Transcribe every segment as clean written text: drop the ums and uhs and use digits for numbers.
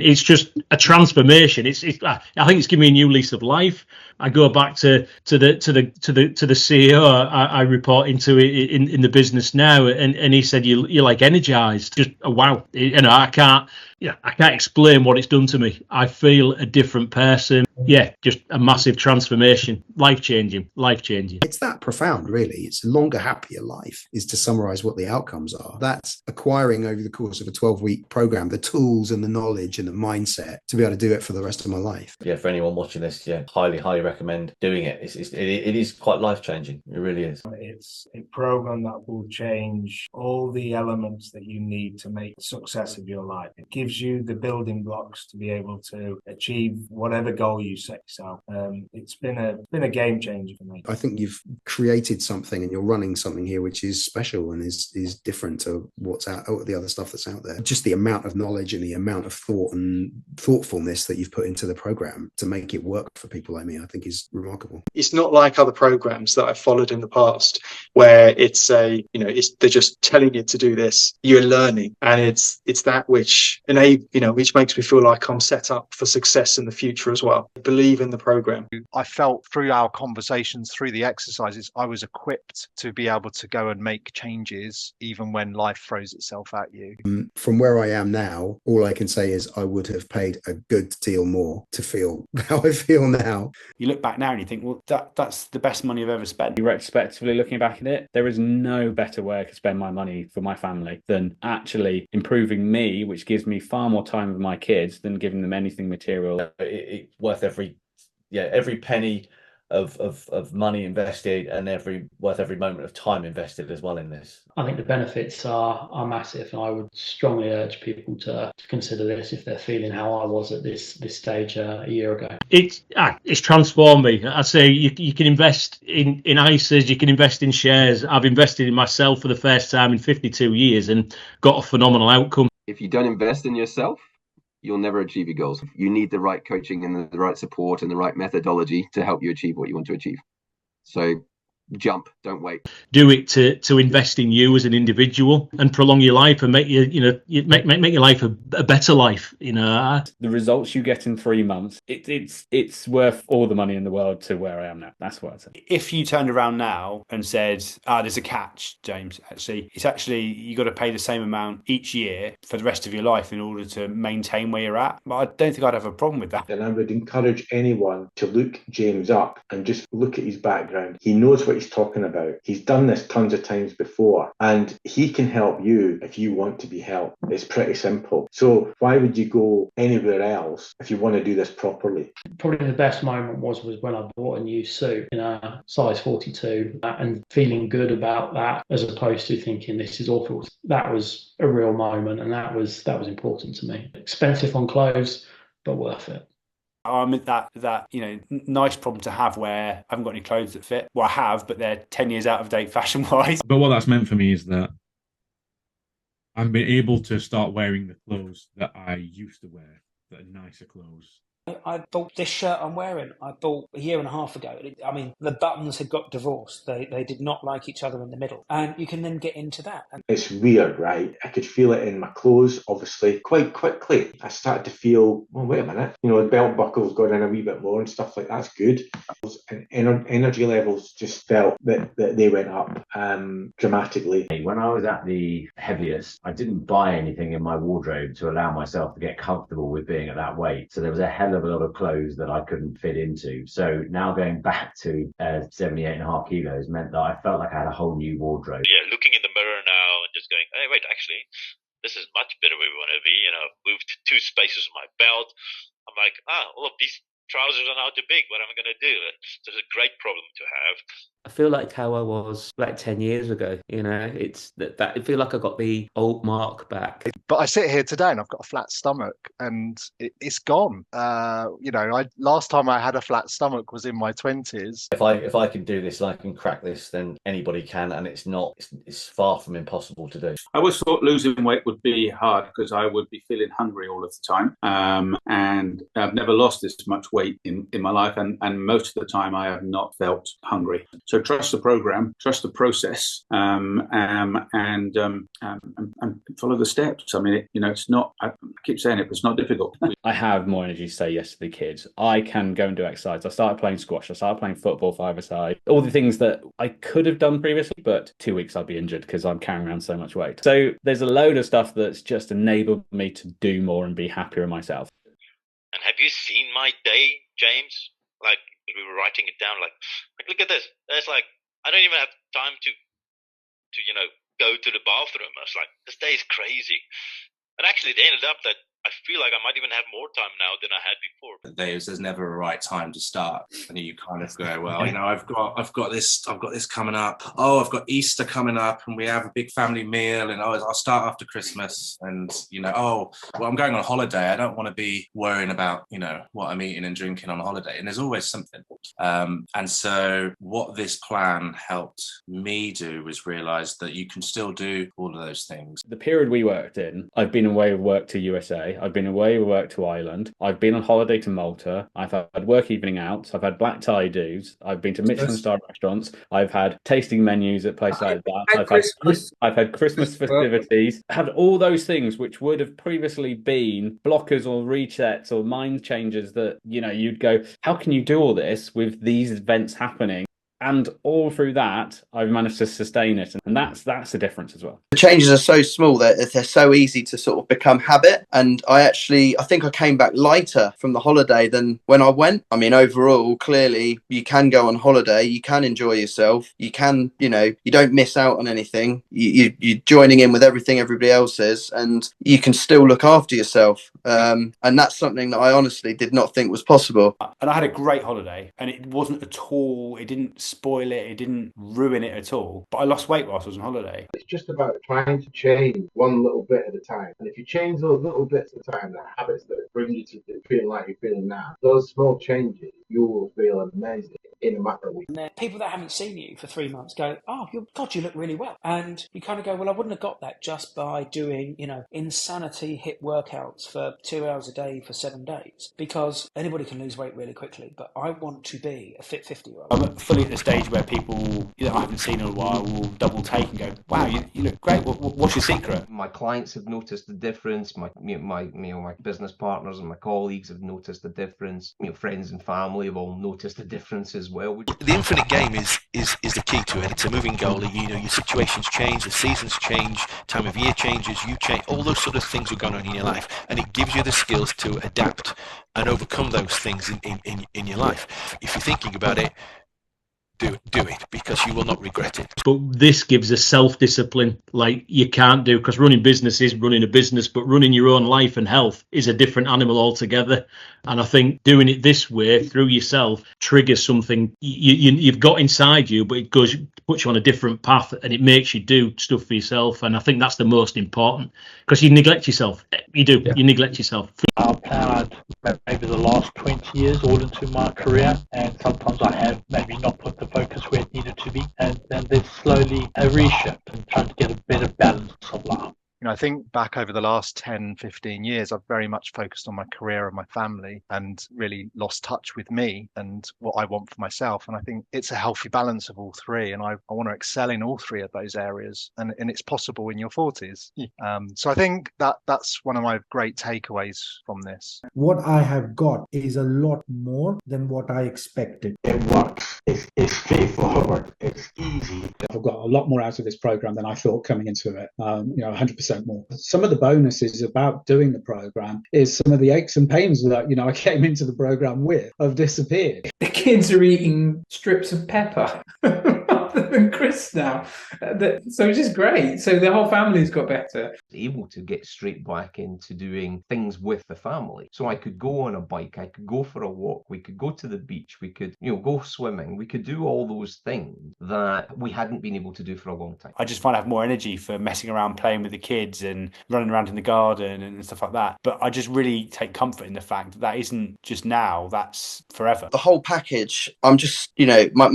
It's just a transformation. I think it's given me a new lease of life. I go back to the CEO I report into in the business now, and he said you're like energized. Just wow, I can't explain what it's done to me. I feel a different person. Yeah, just a massive transformation, life changing. It's that profound, really. It's a longer, happier life, is to summarize what the outcomes are. That's acquiring over the course of a 12-week program the tools and the knowledge and the mindset to be able to do it for the rest of my life. Yeah, for anyone watching this, highly recommend doing it. It is quite life changing. It really is. It's a program that will change all the elements that you need to make a success of your life. It gives you the building blocks to be able to achieve whatever goal you set yourself. It's been a game changer for me. I think you've created something and you're running something here which is special and is different to what's out the other stuff that's out there. Just the amount of knowledge and the amount of thought and thoughtfulness that you've put into the program to make it work for people like me, I think is remarkable. It's not like other programs that I've followed in the past where they're just telling you to do this. You're learning, and it's that which makes me feel like I'm set up for success in the future as well. I believe in the program. I felt through our conversations, through the exercises, I was equipped to be able to go and make changes even when life throws itself at you. From where I am now, all I can say is I would have paid a good deal more to feel how I feel now. You look back now and you think, well, that's the best money I've ever spent. Retrospectively looking back at it, there is no better way I could spend my money for my family than actually improving me, which gives me far more time with my kids than giving them anything material. It's worth every penny of money invested, and worth every moment of time invested as well in this. I think the benefits are massive, and I would strongly urge people to consider this if they're feeling how I was at this stage a year ago. It's transformed me. I say you can invest in ISAs, you can invest in shares. I've invested in myself for the first time in 52 years and got a phenomenal outcome. If you don't invest in yourself, you'll never achieve your goals. You need the right coaching and the right support and the right methodology to help you achieve what you want to achieve. So jump, don't wait. Do it to invest in you as an individual and prolong your life and make make your life a better life. The results you get in 3 months, it's worth all the money in the world to where I am now. That's what I'd say. If you turned around now and said, there's a catch, James, it's actually you got to pay the same amount each year for the rest of your life in order to maintain where you're at. But I don't think I'd have a problem with that. And I would encourage anyone to look James up and just look at his background. He knows what he's talking about. He's done this tons of times before, and he can help you if you want to be helped. It's pretty simple. So why would you go anywhere else if you want to do this properly? Probably the best moment was when I bought a new suit in a size 42 and feeling good about that, as opposed to thinking this is awful. That was a real moment, and that was important to me. Expensive on clothes, but worth it. I'm at that nice problem to have where I haven't got any clothes that fit. Well, I have, but they're 10 years out of date fashion wise. But what that's meant for me is that I've been able to start wearing the clothes that I used to wear, that are nicer clothes. I bought this shirt I'm wearing. I bought a year and a half ago. I mean, the buttons had got divorced. They did not like each other in the middle. And you can then get into that. It's weird, right? I could feel it in my clothes, obviously. Quite quickly, I started to feel, well, wait a minute. The belt buckles got in a wee bit more and stuff like that's good. And energy levels just felt that they went up dramatically. When I was at the heaviest, I didn't buy anything in my wardrobe to allow myself to get comfortable with being at that weight. So there was a hell of a lot of clothes that I couldn't fit into. So now going back to 78.5 kilos meant that I felt like I had a whole new wardrobe. Yeah, looking in the mirror now and just going, hey, wait, actually, this is much better where we want to be. Moved 2 spaces on my belt. I'm like, all of these trousers are now too big. What am I going to do? So it's a great problem to have. I feel like how I was like 10 years ago. It's that I feel like I got the old Mark back. But I sit here today and I've got a flat stomach and it's gone. Last time I had a flat stomach was in my 20s. If I can do this and I can crack this, then anybody can, and it's far from impossible to do. I always thought losing weight would be hard because I would be feeling hungry all of the time. And I've never lost this much weight in my life, and most of the time I have not felt hungry. So trust the program, trust the process, and follow the steps. I mean, it's not. I keep saying it, but it's not difficult. I have more energy to say yes to the kids. I can go and do exercise. I started playing squash. I started playing football 5-a-side. All the things that I could have done previously, but 2 weeks I'd be injured because I'm carrying around so much weight. So there's a load of stuff that's just enabled me to do more and be happier in myself. And have you seen my day, James? Like, we were writing it down, like look at this. It's like, I don't even have time to go to the bathroom. I was like, this day is crazy. And actually, it ended up that I feel like I might even have more time now than I had before. There's never a right time to start, and you kind of go, well, I've got this coming up. Oh, I've got Easter coming up, and we have a big family meal, and I'll start after Christmas, and I'm going on holiday. I don't want to be worrying about what I'm eating and drinking on holiday, and there's always something. And so what this plan helped me do was realize that you can still do all of those things. The period we worked in, I've been away with work to USA. I've been away with work to Ireland. I've been on holiday to Malta. I've had work evening out. I've had black tie dues. I've been to Michelin star restaurants. I've had tasting menus at places like that. I've had Christmas festivities. I've had all those things which would have previously been blockers or resets or mind changes that, you'd go, how can you do all this with these events happening? And all through that, I've managed to sustain it. And that's the difference as well. The changes are so small that they're so easy to sort of become habit. And I think I came back lighter from the holiday than when I went. I mean, overall, clearly, you can go on holiday. You can enjoy yourself. You can, you don't miss out on anything. You're joining in with everything everybody else is. And you can still look after yourself. And that's something that I honestly did not think was possible. And I had a great holiday. And it wasn't at all, it didn't spoil it didn't ruin it at all, but I lost weight whilst I was on holiday. It's just about trying to change one little bit at a time, and if you change those little bits at a time, the habits that bring you to feeling like you're feeling now, those small changes, you will feel amazing in a matter of weeks. And then people that haven't seen you for 3 months go, oh, God, you look really well. And you kind of go, well, I wouldn't have got that just by doing, insanity HIIT workouts for 2 hours a day for 7 days. Because anybody can lose weight really quickly, but I want to be a fit 50-year-old. I'm fully at the stage where people I haven't seen in a while will double take and go, wow, you look great. What's your secret? My clients have noticed the difference. My business partners and my colleagues have noticed the difference. Friends and family have all noticed the difference as well. The infinite game is the key to it. It's a moving goal. Your situations change, the seasons change, time of year changes, you change. All those sort of things are going on in your life, and it gives you the skills to adapt and overcome those things in your life. If you're thinking about it, do it, because you will not regret it. But this gives a self-discipline like you can't do, because running business is running a business, but running your own life and health is a different animal altogether. And I think doing it this way through yourself triggers something you've got inside you, but it puts you on a different path, and it makes you do stuff for yourself. And I think that's the most important, because you neglect yourself. You do. Yeah. You neglect yourself. I've plowed maybe the last 20 years all into my career, and sometimes I have maybe not put the focus where it needed to be, and then there's slowly a reshift and trying to get a better balance of life. I think back over the last 10, 15 years, I've very much focused on my career and my family, and really lost touch with me and what I want for myself. And I think it's a healthy balance of all three. And I want to excel in all three of those areas. And it's possible in your 40s. So I think that's one of my great takeaways from this. What I have got is a lot more than what I expected. It works. It's straightforward. It's easy. I've got a lot more out of this program than I thought coming into it. 100%. More. Some of the bonuses about doing the program is some of the aches and pains that I came into the program with have disappeared. The kids are eating strips of pepper other than Chris now, so it's just great. So the whole family's got better. Able to get straight back into doing things with the family. So I could go on a bike, I could go for a walk, we could go to the beach, we could go swimming, we could do all those things that we hadn't been able to do for a long time. I just find I have more energy for messing around, playing with the kids and running around in the garden and stuff like that. But I just really take comfort in the fact that isn't just now, that's forever. The whole package, I'm just, my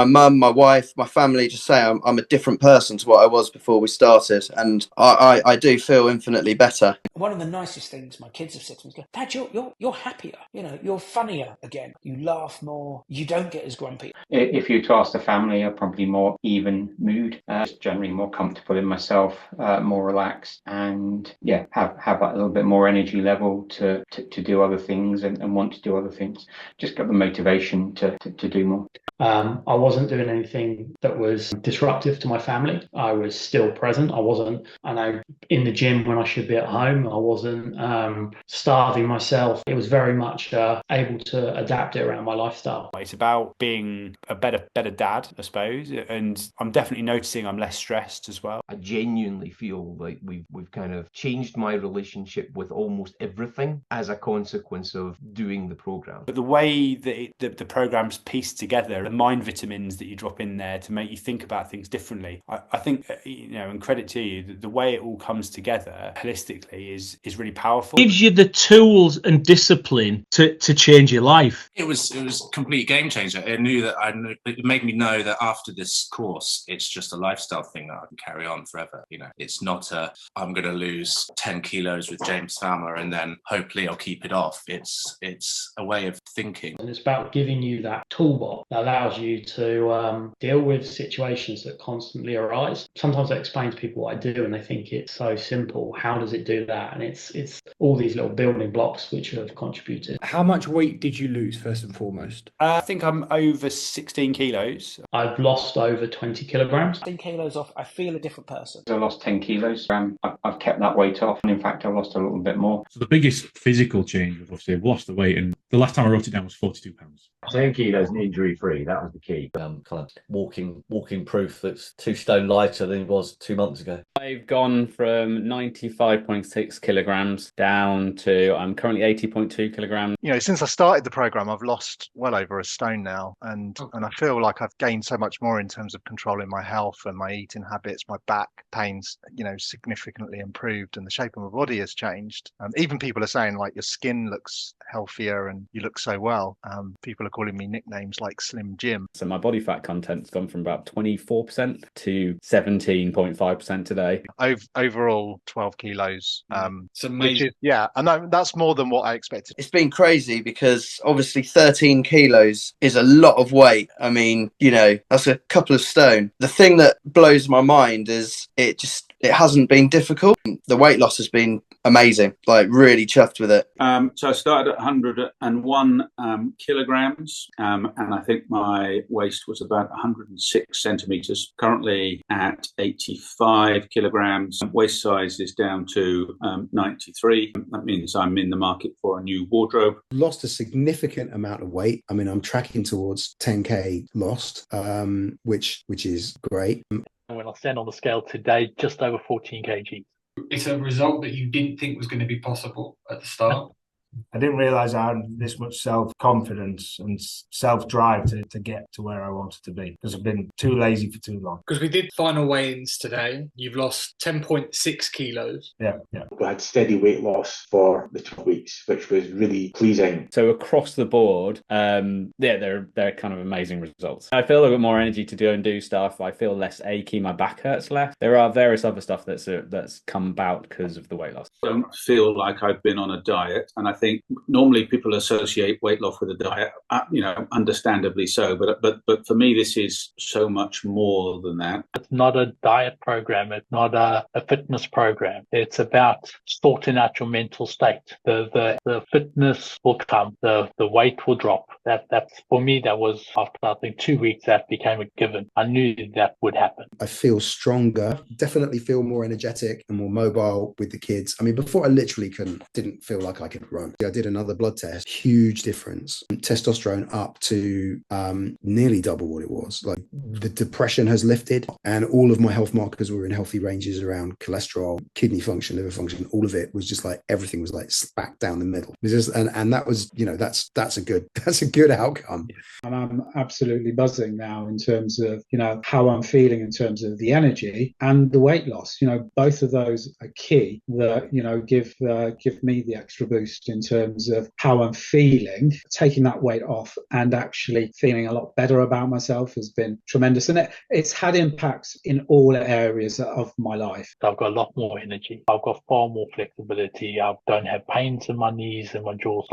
mum, my wife, my family just say I'm a different person to what I was before we started. And I I do feel infinitely better. One of the nicest things my kids have said to me is, Dad, you're happier. You know, you're funnier again. You laugh more. You don't get as grumpy. If you were to ask the family, I'm probably more even mood, just generally more comfortable in myself, more relaxed, and yeah, have that little bit more energy level to do other things and want to do other things. Just got the motivation to do more. I wasn't doing anything that was disruptive to my family. I was still present. I wasn't, in the gym when I should be at home. I wasn't starving myself. It was very much able to adapt it around my lifestyle. It's about being a better dad, I suppose, and I'm definitely noticing I'm less stressed as well. I genuinely feel like we've kind of changed my relationship with almost everything as a consequence of doing the program. But the way that the program's pieced together, the mind vitamins that you drop in there to make you think about things differently, I think, and credit to you, the way it all comes together holistically is really powerful. Gives you the tools and discipline to change your life. It was a complete game changer. It made me know that after this course, it's just a lifestyle thing that I can carry on forever. You know, it's not I'm going to lose 10 kilos with James Farmer and then hopefully I'll keep it off. It's a way of thinking. And it's about giving you that toolbox that allows you to deal with situations that constantly arise. Sometimes I explain to people what I do and they think it's so simple. How does it do that? And it's all these little building blocks which have contributed. How much weight did you lose first and foremost? I think I'm over 16 kilos. I've lost over 20 kilograms. 10 kilos off, I feel a different person. I lost 10 kilos. I've kept that weight off. And in fact, I've lost a little bit more. So the biggest physical change was obviously I've lost the weight, and the last time I wrote it down was 42 pounds. 10 kilos and injury free. That was the key. Kind of walking proof that's 2 stone lighter than it was 2 months ago. I've gone from 95.6 kilograms down to I'm currently 80.2 kilograms. You know, since I started the program, I've lost well over a stone now, and I feel like I've gained so much more in terms of controlling my health and my eating habits. My back pains, significantly improved, and the shape of my body has changed. Even people are saying like your skin looks healthier and you look so well. People are calling me nicknames like Slim Jim. So my body fat content's gone from about 24% to 17.5% today. Overall 12 kilos. It's amazing. And that's more than what I expected. It's been crazy because obviously 13 kilos is a lot of weight. I mean, that's a couple of stone. The thing that blows my mind is it hasn't been difficult. The weight loss has been amazing, like really chuffed with it. So I started at 101 kilograms, and I think my waist was about 106 centimeters. Currently at 85 kilograms. Waist size is down to 93. That means I'm in the market for a new wardrobe. Lost a significant amount of weight. I mean, I'm tracking towards 10k lost, which is great. When I stand on the scale today, just over 14 kg. It's a result that you didn't think was going to be possible at the start. I didn't realise I had this much self-confidence and self-drive to get to where I wanted to be, because I've been too lazy for too long. Because we did final weigh-ins today. You've lost 10.6 kilos. Yeah. We had steady weight loss for the 12 weeks, which was really pleasing. So across the board, they're kind of amazing results. I feel a bit more energy to do stuff. I feel less achy. My back hurts less. There are various other stuff that's come about because of the weight loss. I don't feel like I've been on a diet, and I think normally people associate weight loss with a diet, understandably so. But for me, this is so much more than that. It's not a diet program. It's not a fitness program. It's about sorting out your mental state. The fitness will come. The weight will drop. That's for me. That was after I think 2 weeks that became a given. I knew that would happen. I feel stronger. Definitely feel more energetic and more mobile with the kids. I mean, before I literally didn't feel like I could run. I did another blood test, huge difference. Testosterone up to nearly double what it was. Like the depression has lifted and all of my health markers were in healthy ranges around cholesterol, kidney function, liver function. All of it was just like, everything was like smack down the middle. And that was, that's a good outcome. And I'm absolutely buzzing now in terms of, how I'm feeling in terms of the energy and the weight loss. Both of those are key that, give me the extra boost in terms of how I'm feeling. Taking that weight off and actually feeling a lot better about myself has been tremendous. And it's had impacts in all areas of my life. I've got a lot more energy. I've got far more flexibility. I don't have pains in my knees and my jaws.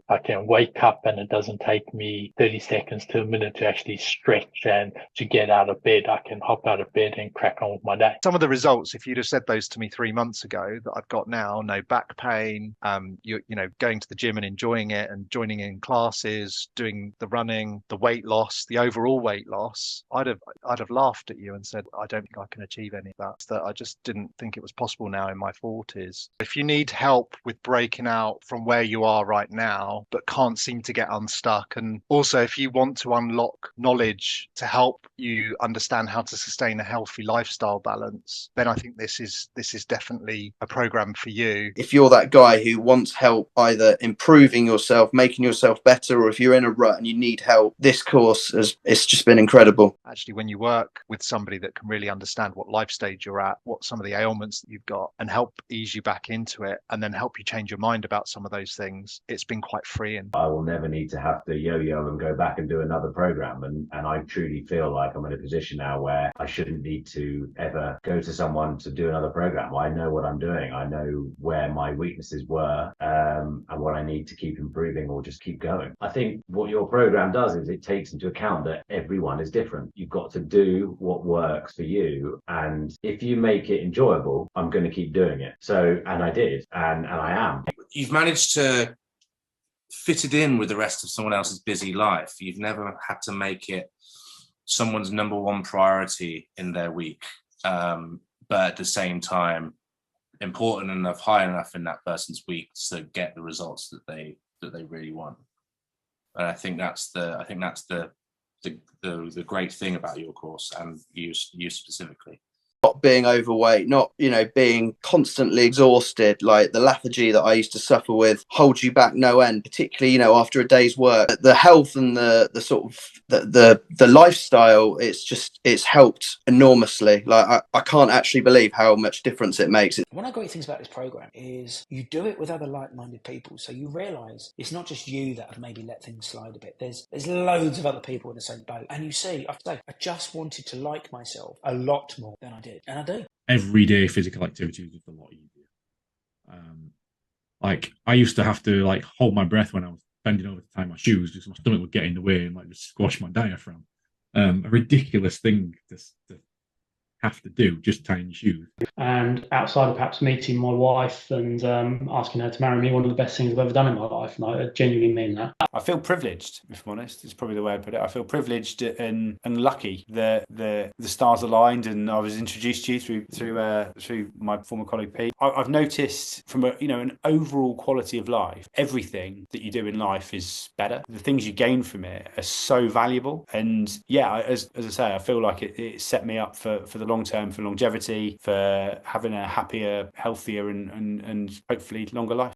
I can wake up and it doesn't take me 30 seconds to a minute to actually stretch and to get out of bed. I can hop out of bed and crack on with my day. Some of the results, if you'd have said those to me 3 months ago, that I've got now, no back pain, you know, going to the gym and enjoying it and joining in classes, doing the running, the weight loss, the overall weight loss, I'd have laughed at you and said, I don't think I can achieve any of that. That I just didn't think it was possible now in my 40s. If you need help with breaking out from where you are right now, but can't seem to get unstuck, and also if you want to unlock knowledge to help you understand how to sustain a healthy lifestyle balance, then I think this is definitely a program for you. If you're that guy who wants help either improving yourself, making yourself better, or if you're in a rut and you need help, this course it's just been incredible. Actually, when you work with somebody that can really understand what life stage you're at, what some of the ailments that you've got, and help ease you back into it, and then help you change your mind about some of those things, it's been quite freeing. I will never need to have to yo-yo and go back and do another program, and I truly feel like I'm in a position now where I shouldn't need to ever go to someone to do another program. I know what I'm doing. I know where my weaknesses were, and what I need to keep improving or just keep going. I think what your program does is it takes into account that everyone is different. You've got to do what works for you, and if you make it enjoyable, I'm going to keep doing it. So, and I did, and I am. You've managed to fit it in with the rest of someone else's busy life. You've never had to make it someone's number one priority in their week, but at the same time important enough, high enough in that person's week to get the results that they really want. And I think that's the great thing about your course and you specifically. Not being overweight, not, being constantly exhausted, like the lethargy that I used to suffer with holds you back no end, particularly, after a day's work. The health and the sort of the lifestyle, it's helped enormously. Like I can't actually believe how much difference it makes. One of the great things about this program is you do it with other like-minded people, so you realise it's not just you that have maybe let things slide a bit. There's loads of other people in the same boat, and you see, I just wanted to like myself a lot more than I did. And I do. Everyday physical activity is just a lot easier. Like I used to have to hold my breath when I was bending over to tie my shoes, just my stomach would get in the way and just squash my diaphragm. A ridiculous thing to have to do, just tying your shoes. And outside of perhaps meeting my wife and asking her to marry me, one of the best things I've ever done in my life, and I genuinely mean that. I feel privileged, if I'm honest. It's probably the way I put it. I feel privileged and lucky that the stars aligned, and I was introduced to you through my former colleague Pete. I've noticed from an overall quality of life, everything that you do in life is better. The things you gain from it are so valuable, and as I say, I feel like it set me up for the long term, for longevity, for having a happier, healthier, and hopefully longer life.